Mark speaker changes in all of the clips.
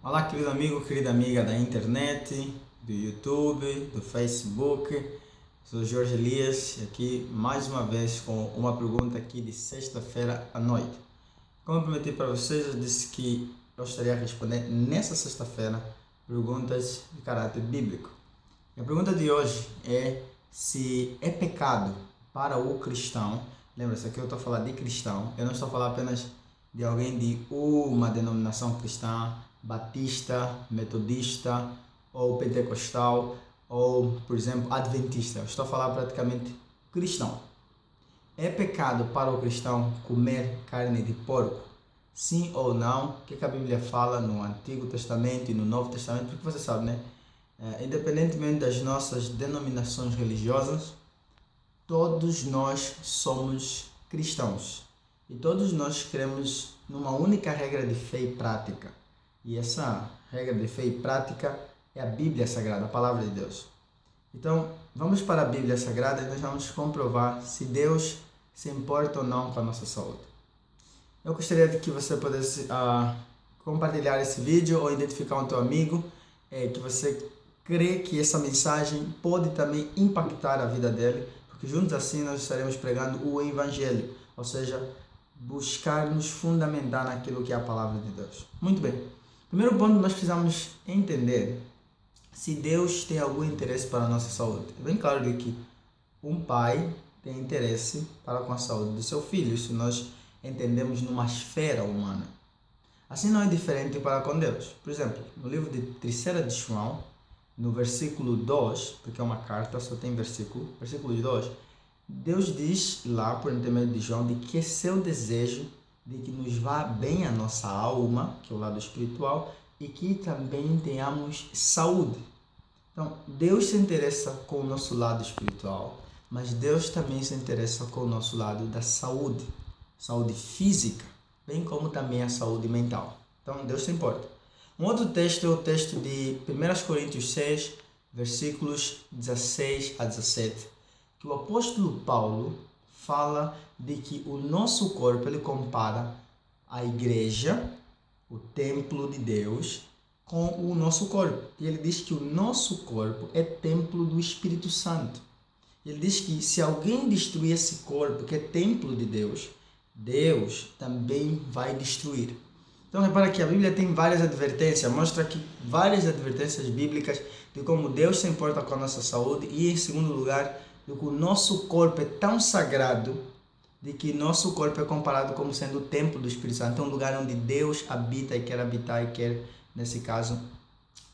Speaker 1: Olá, querido amigo, querida amiga da internet, do YouTube, do Facebook. Sou Jorge Elias, aqui mais uma vez com uma pergunta aqui de sexta-feira à noite. Como eu prometi para vocês, eu disse que eu estaria a responder nessa sexta-feira perguntas de caráter bíblico. E a pergunta de hoje é se é pecado para o cristão. Lembra-se, aqui eu estou a falar de cristão, eu não estou a falar apenas de alguém de uma denominação cristã, batista, metodista, ou pentecostal, ou, por exemplo, adventista. Eu estou a falar praticamente cristão. É pecado para o cristão comer carne de porco? Sim ou não? O que a Bíblia fala no Antigo Testamento e no Novo Testamento? Porque você sabe, né? Independentemente das nossas denominações religiosas, todos nós somos cristãos. E todos nós cremos numa única regra de fé e prática. E essa regra de fé e prática é a Bíblia Sagrada, a Palavra de Deus. Então, vamos para a Bíblia Sagrada e nós vamos comprovar se Deus se importa ou não com a nossa saúde. Eu gostaria de que você pudesse compartilhar esse vídeo ou identificar um teu amigo que você crê que essa mensagem pode também impactar a vida dele, porque juntos assim nós estaremos pregando o Evangelho, ou seja, buscar nos fundamentar naquilo que é a Palavra de Deus. Muito bem. Primeiro ponto, nós precisamos entender se Deus tem algum interesse para a nossa saúde. É bem claro que um pai tem interesse para com a saúde do seu filho, isso nós entendemos numa esfera humana. Assim não é diferente para com Deus. Por exemplo, no livro de 3 de João, no versículo 2, porque é uma carta, só tem versículo 2, Deus diz lá, por intermédio de João, de que é seu desejo de que nos vá bem a nossa alma, que é o lado espiritual, e que também tenhamos saúde. Então, Deus se interessa com o nosso lado espiritual, mas Deus também se interessa com o nosso lado da saúde, saúde física, bem como também a saúde mental. Então, Deus se importa. Um outro texto é o texto de 1 Coríntios 6, versículos 16 a 17, que o apóstolo Paulo fala de que o nosso corpo, ele compara a igreja, o templo de Deus, com o nosso corpo. E ele diz que o nosso corpo é templo do Espírito Santo. Ele diz que se alguém destruir esse corpo, que é templo de Deus, Deus também vai destruir. Então, repara que a Bíblia tem várias advertências, mostra aqui várias advertências bíblicas de como Deus se importa com a nossa saúde e, em segundo lugar, de que o nosso corpo é tão sagrado, de que nosso corpo é comparado como sendo o templo do Espírito Santo, um lugar onde Deus habita e quer habitar e quer, nesse caso,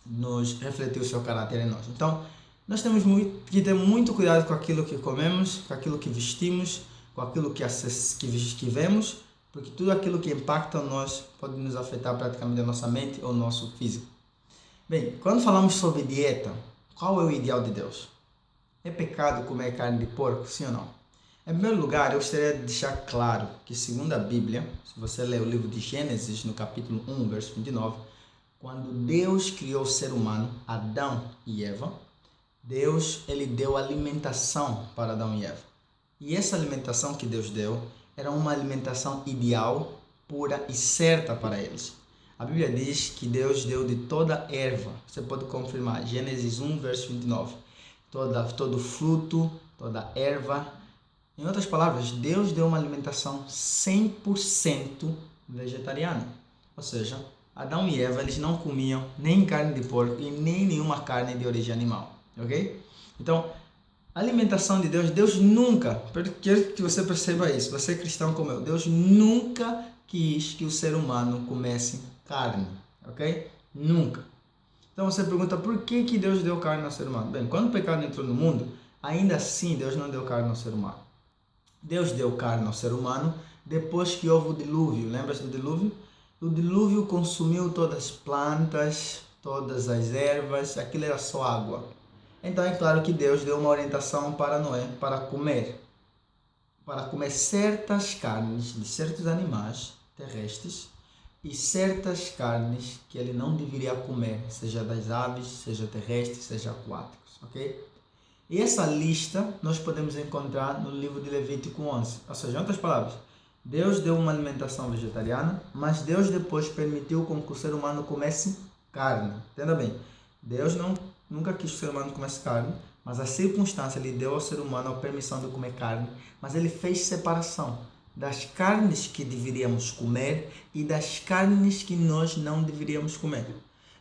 Speaker 1: nos refletir o seu caráter em nós. Então, nós temos que ter muito cuidado com aquilo que comemos, com aquilo que vestimos, com aquilo que vemos, porque tudo aquilo que impacta nós pode nos afetar praticamente a nossa mente ou o nosso físico. Bem, quando falamos sobre dieta, qual é o ideal de Deus? É pecado comer carne de porco, sim ou não? Em primeiro lugar, eu gostaria de deixar claro que, segundo a Bíblia, se você ler o livro de Gênesis, no capítulo 1, verso 29, quando Deus criou o ser humano, Adão e Eva, Deus ele deu alimentação para Adão e Eva. E essa alimentação que Deus deu era uma alimentação ideal, pura e certa para eles. A Bíblia diz que Deus deu de toda erva. Você pode confirmar, Gênesis 1, verso 29. Todo fruto, toda erva. Em outras palavras, Deus deu uma alimentação 100% vegetariana. Ou seja, Adão e Eva eles não comiam nem carne de porco e nem nenhuma carne de origem animal. Ok? Então, a alimentação de Deus, Deus nunca, quero que você perceba isso, você é cristão como eu, Deus nunca quis que o ser humano comesse carne. Ok? Nunca. Então você pergunta, por que Deus deu carne ao ser humano? Bem, quando o pecado entrou no mundo, ainda assim Deus não deu carne ao ser humano. Deus deu carne ao ser humano depois que houve o dilúvio. Lembra-se do dilúvio? O dilúvio consumiu todas as plantas, todas as ervas, aquilo era só água. Então é claro que Deus deu uma orientação para Noé para comer certas carnes de certos animais terrestres e certas carnes que ele não deveria comer, seja das aves, seja terrestres, seja aquáticos, ok? E essa lista nós podemos encontrar no livro de Levítico 11. Ou seja, em outras palavras, Deus deu uma alimentação vegetariana, mas Deus depois permitiu com que o ser humano comesse carne. Entenda bem, Deus nunca quis que o ser humano comesse carne, mas a circunstância lhe deu ao ser humano a permissão de comer carne, mas ele fez separação das carnes que deveríamos comer e das carnes que nós não deveríamos comer.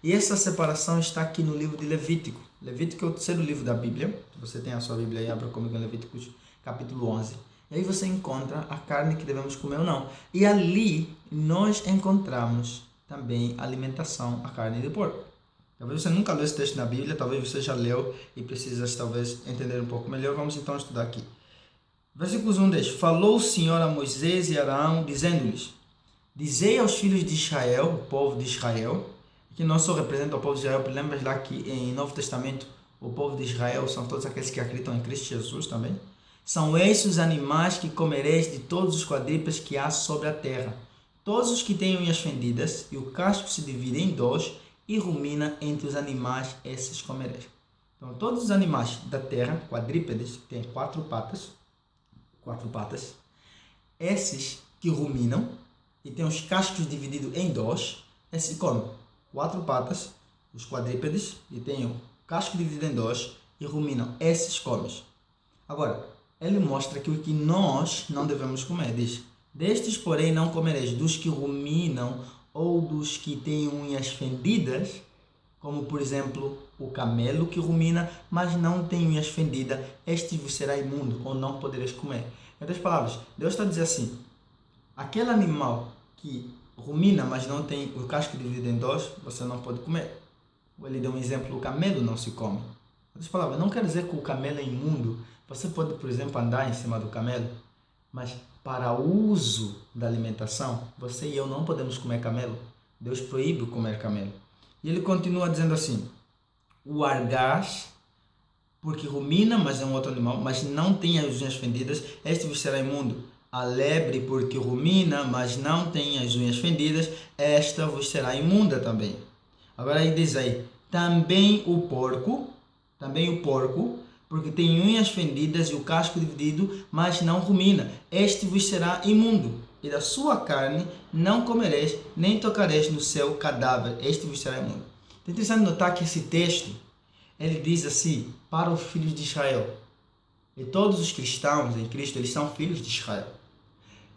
Speaker 1: E essa separação está aqui no livro de Levítico. Levítico é o terceiro livro da Bíblia. Se você tem a sua Bíblia aí, abra comigo em Levíticos capítulo 11. E aí você encontra a carne que devemos comer ou não. E ali nós encontramos também a alimentação, a carne de porco. Talvez você nunca leu esse texto na Bíblia, talvez você já leu e precisa talvez entender um pouco melhor. Vamos então estudar aqui. Versículos 1 diz: Falou o Senhor a Moisés e Arão, dizendo-lhes: Dizei aos filhos de Israel, o povo de Israel, que não só representa o povo de Israel, lembra lá que em Novo Testamento o povo de Israel são todos aqueles que acreditam em Cristo Jesus também. São esses os animais que comereis de todos os quadrúpedes que há sobre a terra. Todos os que têm unhas fendidas, e o casco se divide em dois, e rumina entre os animais, esses comereis. Então, todos os animais da terra, quadrúpedes, que têm quatro patas, esses que ruminam, e têm os cascos divididos em dois, esses comem. Quatro patas, os quadrúpedes, e têm o casco dividido em dois, e ruminam, esses comem. Agora, ele mostra que o que nós não devemos comer, diz: Destes, porém, não comereis dos que ruminam ou dos que têm unhas fendidas, como, por exemplo, o camelo que rumina, mas não tem unhas fendidas, este vos será imundo, ou não podereis comer. Em outras palavras, Deus está a dizer assim: aquele animal que rumina, mas não tem o casco dividido em dois, você não pode comer. Ou ele deu um exemplo: o camelo não se come. Em outras palavras, não quer dizer que o camelo é imundo. Você pode, por exemplo, andar em cima do camelo, mas para o uso da alimentação, você e eu não podemos comer camelo. Deus proíbe comer camelo. E ele continua dizendo assim: o argaz, porque rumina, mas é um outro animal, mas não tem as unhas fendidas, este vos será imundo. A lebre, porque rumina, mas não tem as unhas fendidas, esta vos será imunda também. Agora aí diz aí: também o porco, porque tem unhas fendidas e o casco dividido, mas não rumina, este vos será imundo. E da sua carne não comereis, nem tocareis no seu cadáver, este vos será imundo. É interessante notar que esse texto, ele diz assim, para os filhos de Israel. E todos os cristãos em Cristo, eles são filhos de Israel.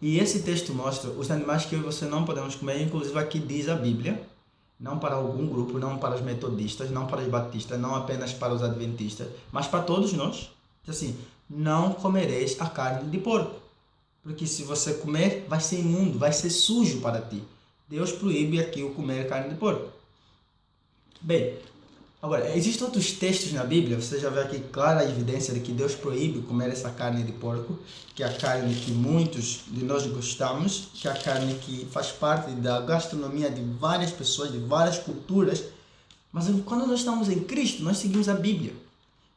Speaker 1: E esse texto mostra os animais que eu e você não podemos comer, inclusive aqui diz a Bíblia, não para algum grupo, não para os metodistas, não para os batistas, não apenas para os adventistas, mas para todos nós. Diz assim: não comereis a carne de porco, porque se você comer, vai ser imundo, vai ser sujo para ti. Deus proíbe aqui o comer carne de porco. Bem, agora, existem outros textos na Bíblia, você já vê aqui clara evidência de que Deus proíbe comer essa carne de porco, que é a carne que muitos de nós gostamos, que é a carne que faz parte da gastronomia de várias pessoas, de várias culturas. Mas quando nós estamos em Cristo, nós seguimos a Bíblia.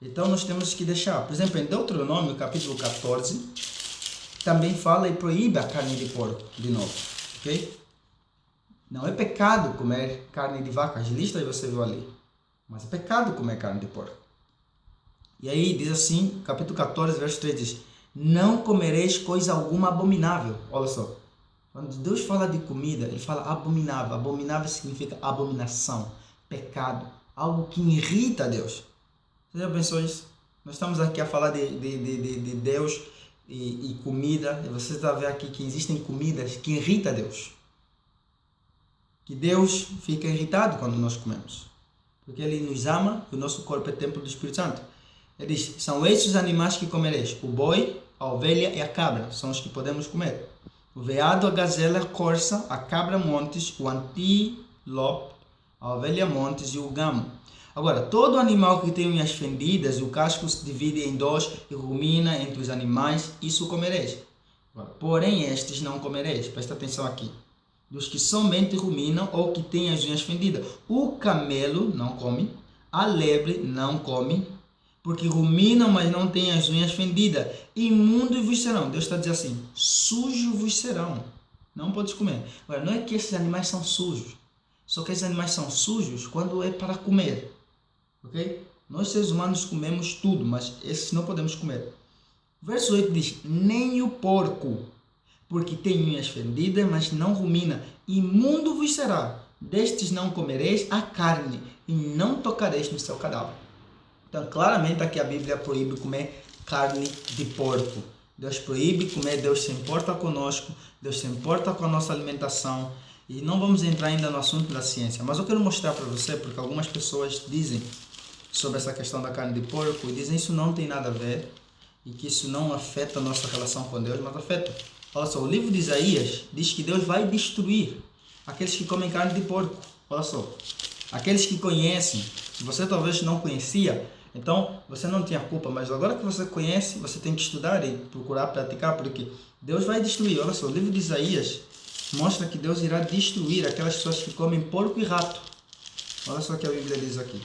Speaker 1: Então nós temos que deixar, por exemplo, em Deuteronômio, capítulo 14, também fala e proíbe a carne de porco, de novo, ok? Não é pecado comer carne de vaca, as listas você viu ali. Mas é pecado comer carne de porco. E aí diz assim, capítulo 14, verso 3 diz: não comereis coisa alguma abominável. Olha só, quando Deus fala de comida, ele fala abominável. Abominável significa abominação, pecado, algo que irrita a Deus. Você já pensou isso? Nós estamos aqui a falar de Deus e comida, e você está vendo aqui que existem comidas que irritam a Deus. Que Deus fica irritado quando nós comemos. Porque Ele nos ama e o nosso corpo é templo do Espírito Santo. Ele diz: são esses os animais que comereis: o boi, a ovelha e a cabra, são os que podemos comer. O veado, a gazela, a corça, a cabra montes, o antílope, a ovelha montes e o gamo. Agora, todo animal que tem unhas fendidas, o casco se divide em dois e rumina entre os animais, isso comereis. Agora, porém, estes não comereis. Presta atenção aqui. Dos que somente ruminam ou que têm as unhas fendidas. O camelo não come, a lebre não come, porque ruminam, mas não têm as unhas fendidas. Imundo vos serão. Deus está dizendo assim: sujo vos serão. Não podes comer. Agora, não é que esses animais são sujos. Só que esses animais são sujos quando é para comer. Ok? Nós seres humanos comemos tudo, mas esses não podemos comer. Verso 8 diz: nem o porco, porque tem unhas fendidas, mas não rumina, imundo vos será. destes não comereis a carne, e não tocareis no seu cadáver. Então, claramente aqui a Bíblia proíbe comer carne de porco. Deus proíbe comer, Deus se importa conosco, Deus se importa com a nossa alimentação. E não vamos entrar ainda no assunto da ciência, mas eu quero mostrar para você, porque algumas pessoas dizem sobre essa questão da carne de porco, e dizem que isso não tem nada a ver, e que isso não afeta a nossa relação com Deus, mas afeta. Olha só, o livro de Isaías diz que Deus vai destruir aqueles que comem carne de porco. Olha só, aqueles que conhecem, você talvez não conhecia, então você não tinha culpa, mas agora que você conhece, você tem que estudar e procurar praticar, porque Deus vai destruir. Olha só, o livro de Isaías mostra que Deus irá destruir aquelas pessoas que comem porco e rato. Olha só o que a Bíblia diz aqui.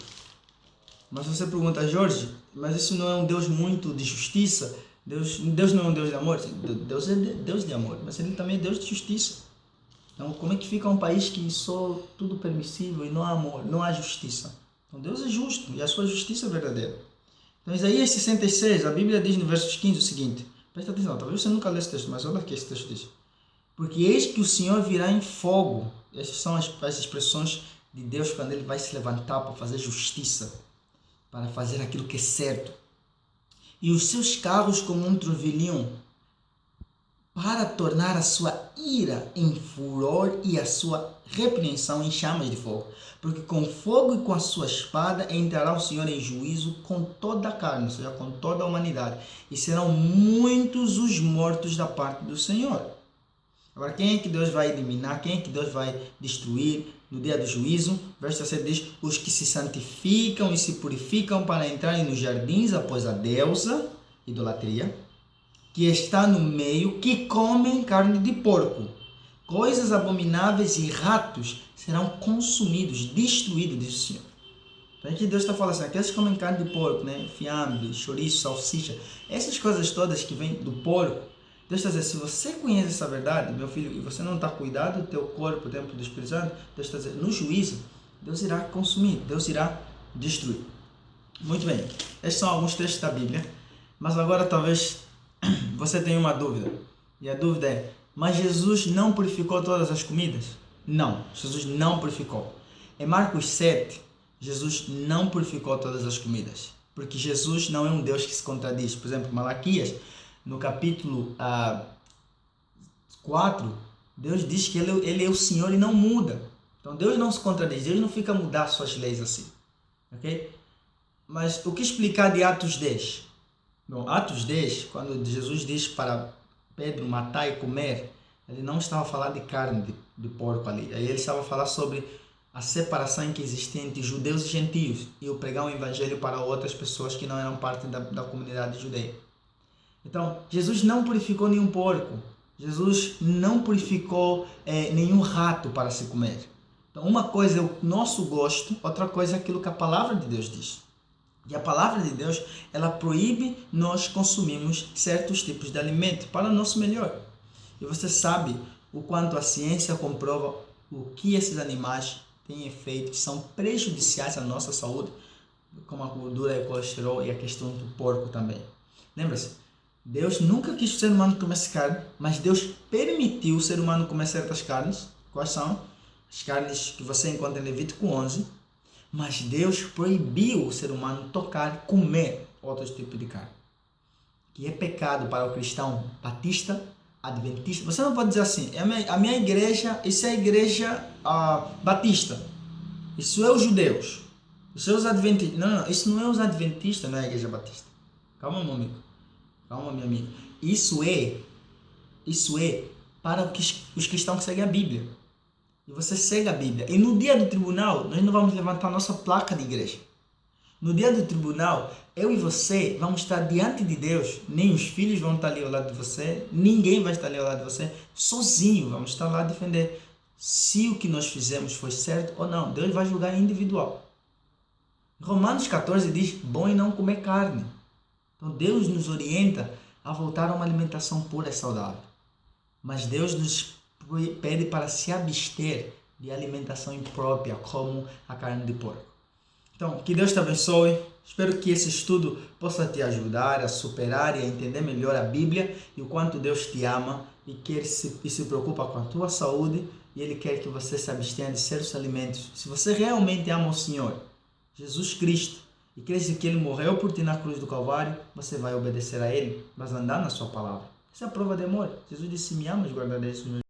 Speaker 1: Mas você pergunta, Jorge, mas isso não é um Deus muito de justiça? Deus não é um Deus de amor? Deus é Deus de amor, mas Ele também é Deus de justiça. Então, como é que fica um país que só tudo permissível e não há amor, não há justiça? Então, Deus é justo e a sua justiça é verdadeira. Então, Isaías 66, a Bíblia diz no versos 15 o seguinte, presta atenção, talvez você nunca leu esse texto, mas olha o que esse texto diz. Porque eis que o Senhor virá em fogo. Essas são as expressões de Deus quando Ele vai se levantar para fazer justiça, para fazer aquilo que é certo. E os seus carros como um turbilhão, para tornar a sua ira em furor e a sua repreensão em chamas de fogo. Porque com fogo e com a sua espada entrará o Senhor em juízo com toda a carne, ou seja, com toda a humanidade. E serão muitos os mortos da parte do Senhor. Agora, quem é que Deus vai eliminar? Quem é que Deus vai destruir no dia do juízo? Verso 7 diz, os que se santificam e se purificam para entrarem nos jardins após a deusa, idolatria, que está no meio, que comem carne de porco. Coisas abomináveis e ratos serão consumidos, destruídos, diz o Senhor. Então aqui Deus está falando assim, aqueles que comem carne de porco, né? Fiambre, chouriço, salsicha, essas coisas todas que vêm do porco, Deus está dizendo, se você conhece essa verdade, meu filho, e você não está cuidando do teu corpo, o templo do Espírito Santo, Deus está dizendo, no juízo, Deus irá consumir, Deus irá destruir. Muito bem, esses são alguns textos da Bíblia, mas agora talvez você tenha uma dúvida, e a dúvida é, mas Jesus não purificou todas as comidas? Não, Jesus não purificou. Em Marcos 7, Jesus não purificou todas as comidas, porque Jesus não é um Deus que se contradiz. Por exemplo, Malaquias, no capítulo 4, Deus diz que ele é o Senhor e não muda. Então Deus não se contradiz, Deus não fica a mudar suas leis assim. Ok? Mas o que explicar de Atos 10? Bom, Atos 10, quando Jesus diz para Pedro matar e comer, ele não estava a falar de carne de porco ali. Aí ele estava a falar sobre a separação que existia entre judeus e gentios e o pregar o evangelho para outras pessoas que não eram parte da comunidade judeia. Então, Jesus não purificou nenhum porco. Jesus não purificou nenhum rato para se comer. Então, uma coisa é o nosso gosto, outra coisa é aquilo que a palavra de Deus diz. E a palavra de Deus, ela proíbe nós consumirmos certos tipos de alimento para o nosso melhor. E você sabe o quanto a ciência comprova o que esses animais têm efeitos que são prejudiciais à nossa saúde, como a gordura e o colesterol e a questão do porco também. Lembra-se? Deus nunca quis que o ser humano comesse carne, mas Deus permitiu o ser humano comer certas carnes. Quais são? As carnes que você encontra em Levítico 11. Mas Deus proibiu o ser humano tocar, comer outros tipos de carne. Que é pecado para o cristão batista, adventista. Você não pode dizer assim, a minha igreja, isso é a igreja batista. Isso é os judeus. Isso é os adventistas. Não, isso não é os adventistas, não é a igreja batista. Calma, meu amigo. Calma, minha amiga. Isso é para os cristãos que seguem a Bíblia. E você segue a Bíblia. E no dia do tribunal, nós não vamos levantar nossa placa de igreja. No dia do tribunal, eu e você vamos estar diante de Deus. Nem os filhos vão estar ali ao lado de você. Ninguém vai estar ali ao lado de você. Sozinho, vamos estar lá a defender se o que nós fizemos foi certo ou não. Deus vai julgar individual. Romanos 14 diz, bom é não comer carne. Então Deus nos orienta a voltar a uma alimentação pura e saudável. Mas Deus nos pede para se abster de alimentação imprópria, como a carne de porco. Então, que Deus te abençoe. Espero que esse estudo possa te ajudar a superar e a entender melhor a Bíblia e o quanto Deus te ama e se preocupa com a tua saúde e Ele quer que você se abstenha de certos alimentos. Se você realmente ama o Senhor, Jesus Cristo, e crê que Ele morreu por ti na cruz do Calvário, você vai obedecer a Ele, vai andar na sua palavra. Essa é a prova de amor. Jesus disse, me amas, guardareis os meus